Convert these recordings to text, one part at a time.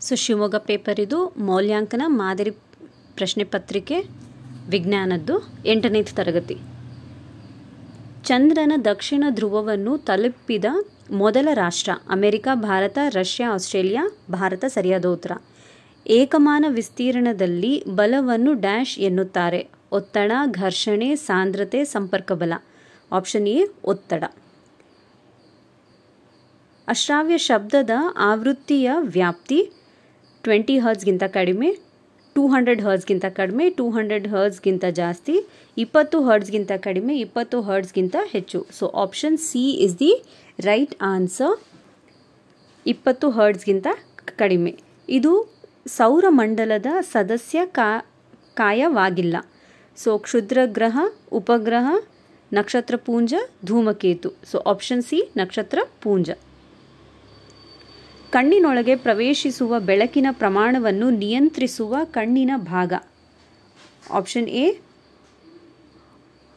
So Shivamogga paper ಇದು ಮೌಲ್ಯಾಂಕನ ಮಾದರಿ ಪ್ರಶ್ನೆ ಪತ್ರಿಕೆ ವಿಜ್ಞಾನದ್ದು 8ನೇ ತರಗತಿ. ಚಂದ್ರನ ದಕ್ಷಿಣ ಧ್ರುವವನ್ನು ತಲುಪಿದ ಮೊದಲ ರಾಷ್ಟ್ರ America, Bharat, Russia, Australia. Bharat ಸರಿಯಾದ ಉತ್ತರ. ಏಕಮಾನ ವಿಸ್ತೀರ್ಣದಲ್ಲಿ ಬಲವನ್ನು ಡ್ಯಾಶ್ ಎನ್ನುತ್ತಾರೆ. ಒತ್ತಡ, ಘರ್ಷಣೆ, ಸಾಂದ್ರತೆ, ಸಂಪರ್ಕ ಬಲ. ಆಪ್ಷನ್ ಎ ಒತ್ತಡ. ಅಶ್ರಾವ್ಯ ಶಬ್ದದ ಆವೃತ್ತಿಯ ವ್ಯಾಪ್ತಿ 20 ಹರ್ಟ್ಸ್ಗಿಂತ ಕಡಿಮೆ, 200 ಹರ್ಟ್ಸ್ಗಿಂತ ಕಡಿಮೆ, 200 ಹರ್ಟ್ಸ್ಗಿಂತ ಜಾಸ್ತಿ, 20 ಹರ್ಟ್ಸ್ಗಿಂತ ಕಡಿಮೆ, 20 ಹರ್ಟ್ಸ್ಗಿಂತ ಹೆಚ್ಚು. So option C is the right answer. 20 ಹರ್ಟ್ಸ್ಗಿಂತ ಕಡಿಮೆ. ಇದು ಸೌರಮಂಡಲದ ಸದಸ್ಯ ಕಾಯವಾಗಿಲ್ಲ. ಸೊ ಕ್ಷುದ್ರ ಗ್ರಹ, ಉಪಗ್ರಹ, ನಕ್ಷತ್ರಪುಂಜ, ಧೂಮಕೇತು. ಸೊ ಆಪ್ಷನ್ ಸಿ ನಕ್ಷತ್ರಪುಂಜ. ಕಣ್ಣಿನೊಳಗೆ ಪ್ರವೇಶಿಸುವ ಬೆಳಕಿನ ಪ್ರಮಾಣವನ್ನು ನಿಯಂತ್ರಿಸುವ ಕಣ್ಣಿನ ಭಾಗ. ಆಪ್ಷನ್ ಎ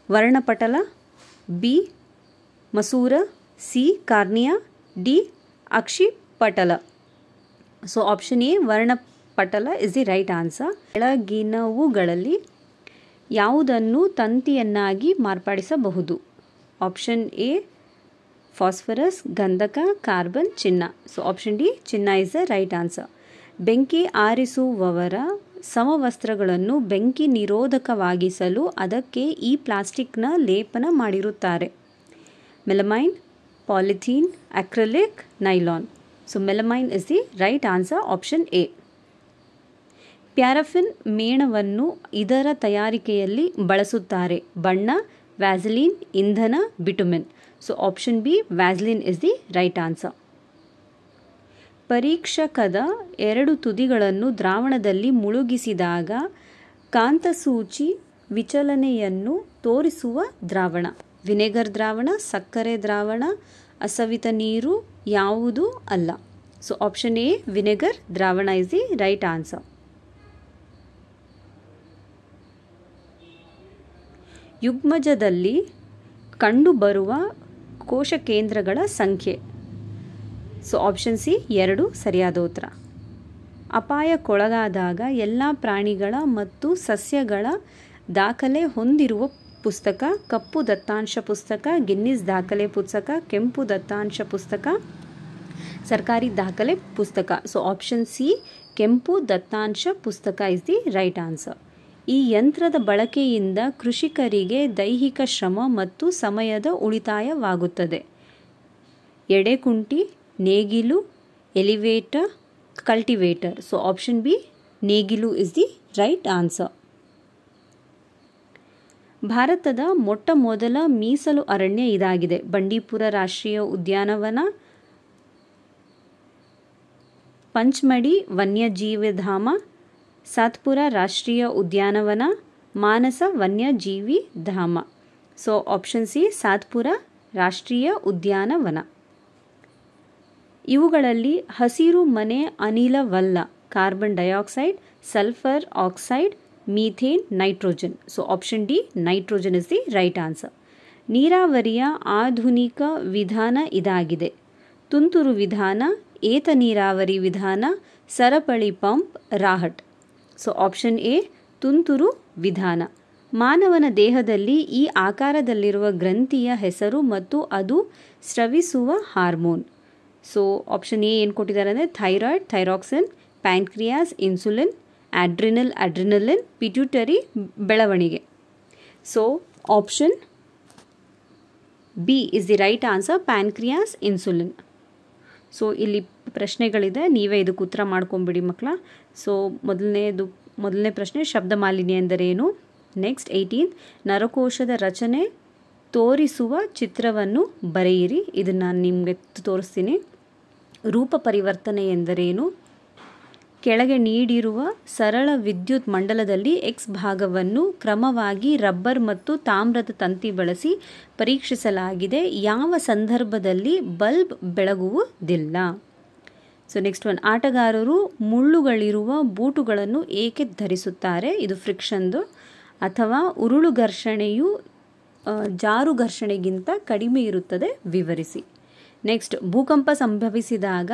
ವರ್ಣಪಟಲ, ಬಿ ಮಸೂರ, ಸಿ ಕಾರ್ನಿಯಾ, ಡಿ ಅಕ್ಷಿಪಟಲ. ಸೊ ಆಪ್ಷನ್ ಎ ವರ್ಣಪಟಲ ಇಸ್ ದಿ ರೈಟ್ ಆನ್ಸರ್. ಕೆಳಗಿನವುಗಳಲ್ಲಿ ಯಾವುದನ್ನು ತಂತಿಯನ್ನಾಗಿ ಮಾರ್ಪಡಿಸಬಹುದು? ಆಪ್ಷನ್ ಎ ಫಾಸ್ಫರಸ್, ಗಂಧಕ, ಕಾರ್ಬನ್, ಚಿನ್ನ. ಸೊ ಆಪ್ಷನ್ ಡಿ ಚಿನ್ನ ಇಸ್ ದ ರೈಟ್ ಆನ್ಸರ್. ಬೆಂಕಿ ಆರಿಸುವವರ ಸಮವಸ್ತ್ರಗಳನ್ನು ಬೆಂಕಿ ನಿರೋಧಕವಾಗಿಸಲು ಅದಕ್ಕೆ ಈ ಪ್ಲಾಸ್ಟಿಕ್ನ ಲೇಪನ ಮಾಡಿರುತ್ತಾರೆ. Melamine, polythene, acrylic, nylon. So melamine is the right answer. Option A. Paraffin ಮೇಣವನ್ನು ಇದರ ತಯಾರಿಕೆಯಲ್ಲಿ ಬಳಸುತ್ತಾರೆ. ಬಣ್ಣ, ವ್ಯಾಸಲಿನ್, ಇಂಧನ, bitumen. So option B vaseline is the right answer. ಪರೀಕ್ಷಕದ 2 ತುದಿಗಳನ್ನು ದ್ರಾವಣದಲ್ಲಿ ಮುಳುಗಿಸಿದಾಗ ಕಾಂತಸೂಚಿ ವಿಚಲನೆಯನ್ನು ತೋರಿಸುವ ದ್ರಾವಣ. ವಿನೆಗರ್ ದ್ರಾವಣ, ಸಕ್ಕರೆ ದ್ರಾವಣ, ಅಸವಿತ ನೀರು, ಯಾವುದೂ ಅಲ್ಲ. ಸೊ ಆಪ್ಷನ್ ಎ ವಿನೆಗರ್ ದ್ರಾವಣ ಇಸ್ ದಿ ರೈಟ್ ಆನ್ಸರ್. ಯುಗ್ಮಜದಲ್ಲಿ ಕಂಡುಬರುವ ಕೋಶಕೇಂದ್ರಗಳ ಸಂಖ್ಯೆ. ಸೊ ಆಪ್ಷನ್ ಸಿ 2 ಸರಿಯಾದ ಉತ್ತರ. ಅಪಾಯಕ್ಕೊಳಗಾದಾಗ ಎಲ್ಲ ಪ್ರಾಣಿಗಳ ಮತ್ತು ಸಸ್ಯಗಳ ದಾಖಲೆ ಹೊಂದಿರುವ ಪುಸ್ತಕ. ಕಪ್ಪು ದತ್ತಾಂಶ ಪುಸ್ತಕ, ಗಿನ್ನಿಸ್ ದಾಖಲೆ ಪುಸ್ತಕ, ಕೆಂಪು ದತ್ತಾಂಶ ಪುಸ್ತಕ, ಸರ್ಕಾರಿ ದಾಖಲೆ ಪುಸ್ತಕ. ಸೊ ಆಪ್ಷನ್ ಸಿ ಕೆಂಪು ದತ್ತಾಂಶ ಪುಸ್ತಕ ಇಸ್ ದಿ ರೈಟ್ ಆನ್ಸರ್. ಈ ಯಂತ್ರದ ಬಳಕೆಯಿಂದ ಕೃಷಿಕರಿಗೆ ದೈಹಿಕ ಶ್ರಮ ಮತ್ತು ಸಮಯದ ಉಳಿತಾಯವಾಗುತ್ತದೆ. ಎಡೆಕುಂಟಿ, ನೇಗಿಲು, elevator, cultivator. So option B ನೇಗಿಲು ಇಸ್ ದಿ ರೈಟ್ ಆನ್ಸರ್. ಭಾರತದ ಮೊಟ್ಟ ಮೊದಲ ಮೀಸಲು ಅರಣ್ಯ ಇದಾಗಿದೆ. ಬಂಡೀಪುರ ರಾಷ್ಟ್ರೀಯ ಉದ್ಯಾನವನ, ಪಂಚ್ಮಡಿ ವನ್ಯಜೀವಿಧಾಮ, ಸಾತ್ಪುರ ರಾಷ್ಟ್ರೀಯ ಉದ್ಯಾನವನ, ಮಾನಸ ವನ್ಯಜೀವಿ ಧಾಮ. ಸೊ ಆಪ್ಷನ್ ಸಿ ಸಾತ್ಪುರ ರಾಷ್ಟ್ರೀಯ ಉದ್ಯಾನವನ. ಇವುಗಳಲ್ಲಿ ಹಸಿರು ಮನೆ ಅನಿಲವಲ್ಲ. Carbon dioxide, sulphur oxide, methane, nitrogen. So option D nitrogen is the right answer. ನೀರಾವರಿಯ ಆಧುನಿಕ ವಿಧಾನ ಇದಾಗಿದೆ. ತುಂತುರು ವಿಧಾನ, ಏತ ನೀರಾವರಿ ವಿಧಾನ, ಸರಪಳಿ ಪಂಪ್, ರಾಹಟ್. ಸೊ ಆಪ್ಷನ್ ಎ ತುಂತುರು ವಿಧಾನ. ಮಾನವನ ದೇಹದಲ್ಲಿ ಈ ಆಕಾರದಲ್ಲಿರುವ ಗ್ರಂಥಿಯ ಹೆಸರು ಮತ್ತು ಅದು ಸ್ರವಿಸುವ ಹಾರ್ಮೋನ್. ಸೊ ಆಪ್ಷನ್ ಎ ಏನು ಕೊಟ್ಟಿದ್ದಾರೆ ಅಂದರೆ thyroid, thyroxine, pancreas, insulin, adrenaline, pituitary, ಬೆಳವಣಿಗೆ. So option B is the right answer, pancreas, insulin. So ಇಲ್ಲಿ ಪ್ರಶ್ನೆಗಳಿದೆ, ನೀವೇ ಇದಕ್ಕೆ ಉತ್ತರ ಮಾಡ್ಕೊಂಬಿಡಿ ಮಕ್ಕಳ. ಸೊ ಮೊದಲನೇ ಪ್ರಶ್ನೆ, ಶಬ್ದ ಮಾಲಿನ್ಯ ಎಂದರೇನು? ನೆಕ್ಸ್ಟ್ 18 ನರಕೋಶದ ರಚನೆ ತೋರಿಸುವ ಚಿತ್ರವನ್ನು ಬರೆಯಿರಿ. ಇದನ್ನು ನಾನು ನಿಮಗೆ ತೋರಿಸ್ತೀನಿ. ರೂಪ ಪರಿವರ್ತನೆ ಎಂದರೇನು? ಕೆಳಗೆ ನೀಡಿರುವ ಸರಳ ವಿದ್ಯುತ್ ಮಂಡಲದಲ್ಲಿ ಎಕ್ಸ್ ಭಾಗವನ್ನು ಕ್ರಮವಾಗಿ ರಬ್ಬರ್ ಮತ್ತು ತಾಮ್ರದ ತಂತಿ ಬಳಸಿ ಪರೀಕ್ಷಿಸಲಾಗಿದೆ. ಯಾವ ಸಂದರ್ಭದಲ್ಲಿ ಬಲ್ಬ್ ಬೆಳಗುವುದಿಲ್ಲ? ಸೊ ನೆಕ್ಸ್ಟ್ ಒನ್, ಆಟಗಾರರು ಮುಳ್ಳುಗಳಿರುವ ಬೂಟುಗಳನ್ನು ಏಕೆ ಧರಿಸುತ್ತಾರೆ? ಇದು ಫ್ರಿಕ್ಷನ್ದು. ಅಥವಾ ಉರುಳು ಘರ್ಷಣೆಯು ಜಾರು ಘರ್ಷಣೆಗಿಂತ ಕಡಿಮೆ ಇರುತ್ತದೆ, ವಿವರಿಸಿ. ನೆಕ್ಸ್ಟ್, ಭೂಕಂಪ ಸಂಭವಿಸಿದಾಗ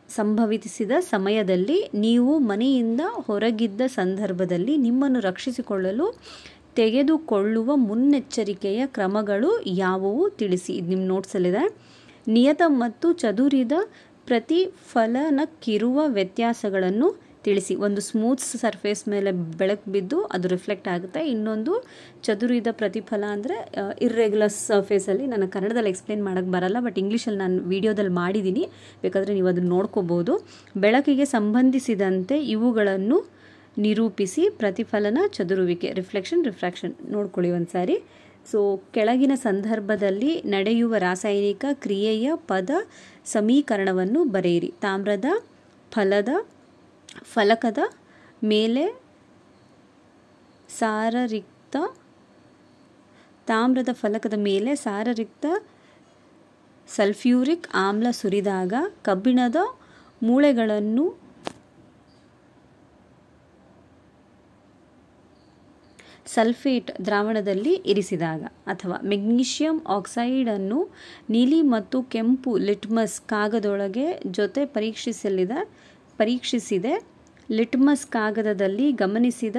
ಸಂಭವಿಸಿದ ಸಮಯದಲ್ಲಿ ನೀವು ಮನೆಯಿಂದ ಹೊರಗಿದ್ದ ಸಂದರ್ಭದಲ್ಲಿ ನಿಮ್ಮನ್ನು ರಕ್ಷಿಸಿಕೊಳ್ಳಲು ತೆಗೆದುಕೊಳ್ಳುವ ಮುನ್ನೆಚ್ಚರಿಕೆಯ ಕ್ರಮಗಳು ಯಾವುವು ತಿಳಿಸಿ. ಇದು ನಿಮ್ಮ ನೋಟ್ಸಲ್ಲಿದೆ. ನಿಯತ ಮತ್ತು ಚದುರಿದ ಪ್ರತಿಫಲನಕ್ಕಿರುವ ವ್ಯತ್ಯಾಸಗಳನ್ನು ತಿಳಿಸಿ. ಒಂದು ಸ್ಮೂತ್ ಸರ್ಫೇಸ್ ಮೇಲೆ ಬೆಳಕು ಬಿದ್ದು ಅದು ರಿಫ್ಲೆಕ್ಟ್ ಆಗುತ್ತೆ. ಇನ್ನೊಂದು ಚದುರಿದ ಪ್ರತಿಫಲ ಅಂದರೆ ಇರ್ರೆಗ್ಯುಲರ್ ಸರ್ಫೇಸಲ್ಲಿ. ನಾನು ಕನ್ನಡದಲ್ಲಿ ಎಕ್ಸ್ಪ್ಲೇನ್ ಮಾಡೋಕ್ಕೆ ಬರಲ್ಲ, ಬಟ್ ಇಂಗ್ಲೀಷಲ್ಲಿ ನಾನು ವಿಡಿಯೋದಲ್ಲಿ ಮಾಡಿದ್ದೀನಿ, ಬೇಕಾದರೆ ನೀವು ಅದನ್ನು ನೋಡ್ಕೋಬೋದು. ಬೆಳಕಿಗೆ ಸಂಬಂಧಿಸಿದಂತೆ ಇವುಗಳನ್ನು ನಿರೂಪಿಸಿ. ಪ್ರತಿಫಲನ, ಚದುರುವಿಕೆ, ರಿಫ್ರಾಕ್ಷನ್ ನೋಡ್ಕೊಳ್ಳಿ ಒಂದು ಸಾರಿ. ಸೊ ಕೆಳಗಿನ ಸಂದರ್ಭದಲ್ಲಿ ನಡೆಯುವ ರಾಸಾಯನಿಕ ಕ್ರಿಯೆಯ ಪದ ಸಮೀಕರಣವನ್ನು ಬರೆಯಿರಿ. ತಾಮ್ರದ ಫಲಕದ ಮೇಲೆ ಸಾರರಿಕ್ತ ಸಲ್ಫ್ಯೂರಿಕ್ ಆಮ್ಲ ಸುರಿದಾಗ ಕಬ್ಬಿಣದ ಮೂಳೆಗಳನ್ನು ಸಲ್ಫೇಟ್ ದ್ರಾವಣದಲ್ಲಿ ಇರಿಸಿದಾಗ, ಅಥವಾ ಮೆಗ್ನೀಷಿಯಂ ಆಕ್ಸೈಡನ್ನು ನೀಲಿ ಮತ್ತು ಕೆಂಪು ಲಿಟ್ಮಸ್ ಕಾಗದೊಳಗೆ ಜೊತೆ ಪರೀಕ್ಷಿಸಿದೆ. ಲಿಟ್ಮಸ್ ಕಾಗದದಲ್ಲಿ ಗಮನಿಸಿದ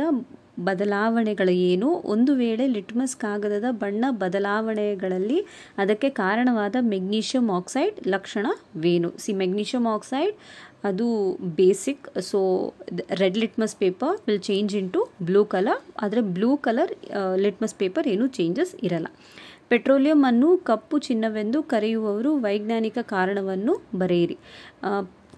ಬದಲಾವಣೆಗಳೇನು? ಒಂದು ವೇಳೆ ಲಿಟ್ಮಸ್ ಕಾಗದದ ಬಣ್ಣ ಬದಲಾವಣೆಗಳಲ್ಲಿ ಅದಕ್ಕೆ ಕಾರಣವಾದ ಮೆಗ್ನೀಷಿಯಂ ಆಕ್ಸೈಡ್ ಲಕ್ಷಣವೇನು? ಮೆಗ್ನೀಷಿಯಂ ಆಕ್ಸೈಡ್ ಅದು basic. So red litmus paper will change into blue colour, ಆದರೆ ಬ್ಲೂ ಕಲರ್ ಲಿಟ್ಮಸ್ ಪೇಪರ್ ಏನೂ ಚೇಂಜಸ್ ಇರಲ್ಲ. ಪೆಟ್ರೋಲಿಯಂ ಅನ್ನು ಕಪ್ಪು ಚಿನ್ನವೆಂದು ಕರೆಯುವವರು ವೈಜ್ಞಾನಿಕ ಕಾರಣವನ್ನು ಬರೆಯಿರಿ.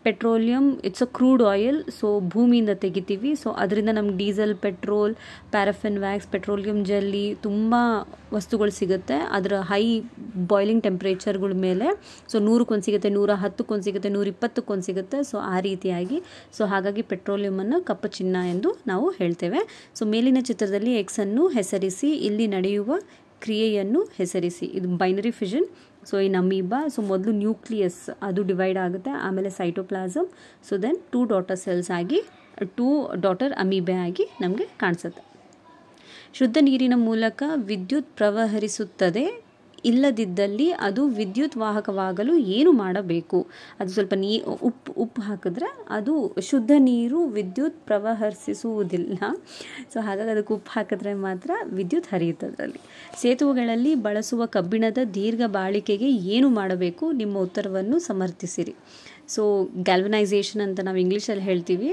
Petroleum it's a crude oil. So ಭೂಮಿಯಿಂದ ತೆಗಿತೀವಿ. ಸೊ ಅದರಿಂದ ನಮ್ಗೆ diesel, petrol, paraffin wax, petroleum jelly ತುಂಬ ವಸ್ತುಗಳು ಸಿಗುತ್ತೆ. ಅದರ ಹೈ ಬಾಯ್ಲಿಂಗ್ ಟೆಂಪ್ರೇಚರ್ಗಳ ಮೇಲೆ. ಸೊ 100ಕ್ಕೆ ಸಿಗುತ್ತೆ, 110ಕ್ಕೆ ಸಿಗುತ್ತೆ, 120ಕ್ಕೆ ಸಿಗುತ್ತೆ. ಸೊ ಆ ರೀತಿಯಾಗಿ, ಸೊ ಹಾಗಾಗಿ ಪೆಟ್ರೋಲಿಯಮನ್ನು ಕಪ್ಪು ಚಿನ್ನ ಎಂದು ನಾವು ಹೇಳ್ತೇವೆ. ಸೊ ಮೇಲಿನ ಚಿತ್ರದಲ್ಲಿ ಎಕ್ಸನ್ನು ಹೆಸರಿಸಿ, ಇಲ್ಲಿ ನಡೆಯುವ ಕ್ರಿಯೆಯನ್ನು ಹೆಸರಿಸಿ. ಇದು binary fission. So in amoeba, so ಮೊದಲು ನ್ಯೂಕ್ಲಿಯಸ್ ಅದು ಡಿವೈಡ್ ಆಗುತ್ತೆ, ಆಮೇಲೆ cytoplasm, so then 2 daughter cells ಆಗಿ 2 ಡಾಟರ್ ಅಮೀಬೆ ಆಗಿ ನಮಗೆ ಕಾಣಿಸುತ್ತೆ. ಶುದ್ಧ ನೀರಿನ ಮೂಲಕ ವಿದ್ಯುತ್ ಪ್ರವಹಿಸುತ್ತದೆ. ಇಲ್ಲದಿದ್ದಲ್ಲಿ ಅದು ವಿದ್ಯುತ್ ವಾಹಕವಾಗಲು ಏನು ಮಾಡಬೇಕು? ಅದು ಸ್ವಲ್ಪ ಉಪ್ಪು ಹಾಕಿದ್ರೆ ಅದು ಶುದ್ಧ ನೀರು ವಿದ್ಯುತ್ ಪ್ರವಹಿಸುವುದಿಲ್ಲ. ಸೊ ಹಾಗಾಗಿ ಅದಕ್ಕೆ ಉಪ್ಪು ಹಾಕಿದ್ರೆ ಮಾತ್ರ ವಿದ್ಯುತ್ ಹರಿಯುತ್ತದೆ ಅದರಲ್ಲಿ. ಸೇತುವೆಗಳಲ್ಲಿ ಬಳಸುವ ಕಬ್ಬಿಣದ ದೀರ್ಘ ಬಾಳಿಕೆಗೆ ಏನು ಮಾಡಬೇಕು? ನಿಮ್ಮ ಉತ್ತರವನ್ನು ಸಮರ್ಥಿಸಿರಿ. ಸೊ ಗ್ಯಾಲ್ವನೈಸೇಷನ್ ಅಂತ ನಾವು ಇಂಗ್ಲೀಷಲ್ಲಿ ಹೇಳ್ತೀವಿ.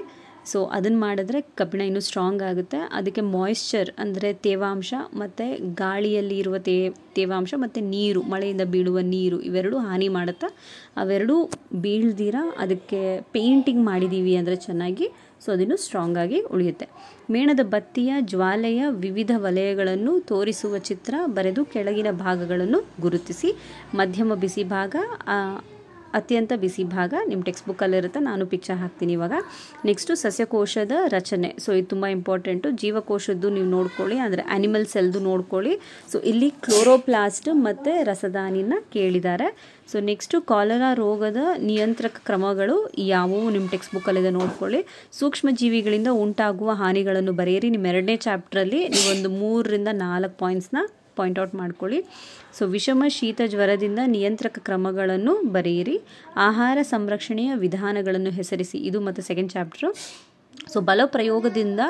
ಸೊ ಅದನ್ನು ಮಾಡಿದ್ರೆ ಕಬ್ಬಿಣ ಇನ್ನೂ ಸ್ಟ್ರಾಂಗ್ ಆಗುತ್ತೆ. ಅದಕ್ಕೆ ಮಾಯಿಶ್ಚರ್ ಅಂದರೆ ತೇವಾಂಶ, ಮತ್ತು ಗಾಳಿಯಲ್ಲಿ ಇರುವ ತೇವಾಂಶ ಮತ್ತು ನೀರು, ಮಳೆಯಿಂದ ಬೀಳುವ ನೀರು, ಇವೆರಡೂ ಹಾನಿ ಮಾಡುತ್ತಾ. ಅವೆರಡೂ ಬೀಳ್ದಿರ ಅದಕ್ಕೆ ಪೇಂಟಿಂಗ್ ಮಾಡಿದ್ದೀವಿ ಅಂದರೆ ಚೆನ್ನಾಗಿ, ಸೊ ಅದನ್ನು ಸ್ಟ್ರಾಂಗ್ ಆಗಿ ಉಳಿಯುತ್ತೆ. ಮೇಣದ ಬತ್ತಿಯ ಜ್ವಾಲೆಯ ವಿವಿಧ ವಲಯಗಳನ್ನು ತೋರಿಸುವ ಚಿತ್ರ ಬರೆದು ಕೆಳಗಿನ ಭಾಗಗಳನ್ನು ಗುರುತಿಸಿ. ಮಧ್ಯಮ ಬಿಸಿ ಭಾಗ, ಅತ್ಯಂತ ಬಿಸಿ ಭಾಗ ನಿಮ್ಮ ಟೆಕ್ಸ್ಟ್ ಬುಕ್ಕಲ್ಲಿರುತ್ತೆ. ನಾನು ಪಿಕ್ಚರ್ ಹಾಕ್ತೀನಿ ಇವಾಗ. ನೆಕ್ಸ್ಟು ಸಸ್ಯಕೋಶದ ರಚನೆ. ಸೊ ಇದು ತುಂಬ ಇಂಪಾರ್ಟೆಂಟು. ಜೀವಕೋಶದ್ದು ನೀವು ನೋಡ್ಕೊಳ್ಳಿ, ಅಂದರೆ ಆ್ಯನಿಮಲ್ ಸೆಲ್ದು ನೋಡ್ಕೊಳ್ಳಿ. ಸೊ ಇಲ್ಲಿ ಕ್ಲೋರೋಪ್ಲಾಸ್ಟ್ ಮತ್ತು ರಸದಾನಿನ ಕೇಳಿದ್ದಾರೆ. ಸೊ ನೆಕ್ಸ್ಟು ಕಾಲರಾ ರೋಗದ ನಿಯಂತ್ರಕ ಕ್ರಮಗಳು ಯಾವುವು ನಿಮ್ಮ ಟೆಕ್ಸ್ಟ್ ಬುಕ್ಕಲ್ಲಿದೆ ನೋಡ್ಕೊಳ್ಳಿ. ಸೂಕ್ಷ್ಮ ಜೀವಿಗಳಿಂದ ಉಂಟಾಗುವ ಹಾನಿಗಳನ್ನು ಬರೆಯಿರಿ. ನಿಮ್ಮ 2ನೇ ಚಾಪ್ಟ್ರಲ್ಲಿ ನೀವೊಂದು 3ರಿಂದ 4 ಪಾಯಿಂಟ್ಸ್ನ ಪಾಯಿಂಟ್ ಔಟ್ ಮಾಡ್ಕೊಳ್ಳಿ. ಸೊ ವಿಷಮ ಶೀತ ಜ್ವರದಿಂದ ನಿಯಂತ್ರಕ ಕ್ರಮಗಳನ್ನು ಬರೆಯಿರಿ. ಆಹಾರ ಸಂರಕ್ಷಣೆಯ ವಿಧಾನಗಳನ್ನು ಹೆಸರಿಸಿ. ಇದು ಮತ್ತು 2nd ಚಾಪ್ಟ್ರು. ಸೊ ಬಲಪ್ರಯೋಗದಿಂದ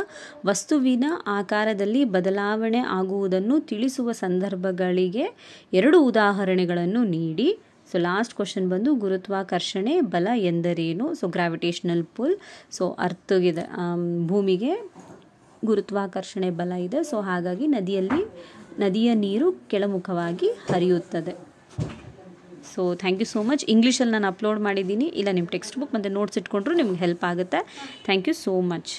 ವಸ್ತುವಿನ ಆಕಾರದಲ್ಲಿ ಬದಲಾವಣೆ ಆಗುವುದನ್ನು ತಿಳಿಸುವ ಸಂದರ್ಭಗಳಿಗೆ 2 ಉದಾಹರಣೆಗಳನ್ನು ನೀಡಿ. ಸೊ ಲಾಸ್ಟ್ ಕ್ವಶನ್ ಬಂದು ಗುರುತ್ವಾಕರ್ಷಣೆ ಬಲ ಎಂದರೇನು? So gravitational full. ಸೊ ಅರ್ಥಗಿದೆ, ಭೂಮಿಗೆ ಗುರುತ್ವಾಕರ್ಷಣೆ ಬಲ ಇದೆ. ಸೊ ಹಾಗಾಗಿ ನದಿಯ ನೀರು ಕೆಳಮುಖವಾಗಿ ಹರಿಯುತ್ತದೆ. So thank you so much. ಇಂಗ್ಲೀಷಲ್ಲಿ ನಾನು ಅಪ್ಲೋಡ್ ಮಾಡಿದ್ದೀನಿ, ಇಲ್ಲ ನಿಮ್ಮ ಟೆಕ್ಸ್ಟ್ ಬುಕ್ ಮತ್ತು ನೋಟ್ಸ್ ಇಟ್ಕೊಂಡ್ರು ನಿಮ್ಗೆ ಹೆಲ್ಪ್ ಆಗುತ್ತೆ. Thank you so much.